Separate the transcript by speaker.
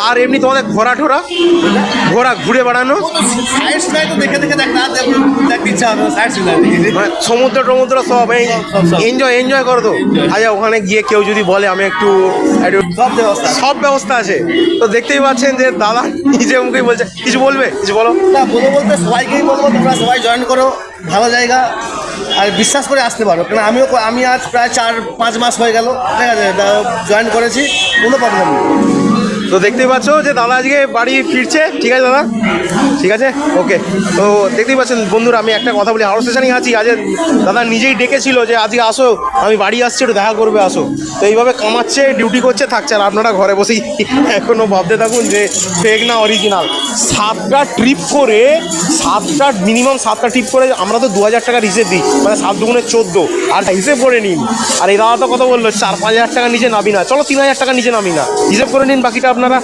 Speaker 1: আর এমনি তোমাদের ঘোরা ঠোরা ঘুরে বেড়ানো মানে সমুদ্র টমুদ্র সব এনজয় করো তো। আচ্ছা ওখানে গিয়ে কেউ যদি বলে আমি একটু সব ব্যবস্থা আছে তো দেখতেই পাচ্ছেন যে দাদা নিজে মুখেই বলছে। কিছু বলবে, কিছু বলো।
Speaker 2: না বলবো বলতে সবাইকেই বলবো তোমরা সবাই জয়েন করো, ভালো জায়গা আর বিশ্বাস করে আসতে পারো। কারণ আমি আজ প্রায় 4-5 মাস হয়ে গেল, ঠিক আছে, জয়েন করেছি, কোনো প্রবলেম নেই।
Speaker 1: তো দেখতেই পাচ্ছ যে দাদা আজকে বাড়ি ফিরছে। ঠিক আছে দাদা, ঠিক আছে, ওকে। তো দেখতেই পাচ্ছেন বন্ধুরা, আমি একটা কথা বলি, হাওড়া স্টেশনেই আছি। আজ দাদা নিজেই ডেকেছিল যে আজকে আসো, আমি বাড়ি আসছি, একটু দেখা করবে, আসো। তো এইভাবে কামাচ্ছে, ডিউটি করছে, থাকছে। আর আপনারা ঘরে বসেই এখনও ভাবতে থাকুন যে ফেক না অরিজিনাল। 7টা ট্রিপ করে মিনিমাম 7টা ট্রিপ করে আমরা তো 2000 টাকার হিসেব দিই, মানে 7 দুগুণে 14। আর হিসেব করে নিন। আর এই দাদা তো কথা বললো 4-5 হাজার টাকার নিচে নামি না, চলো 3000 টাকার নিচে নামি না, হিসেব করে নিন বাকিটা আপনারা।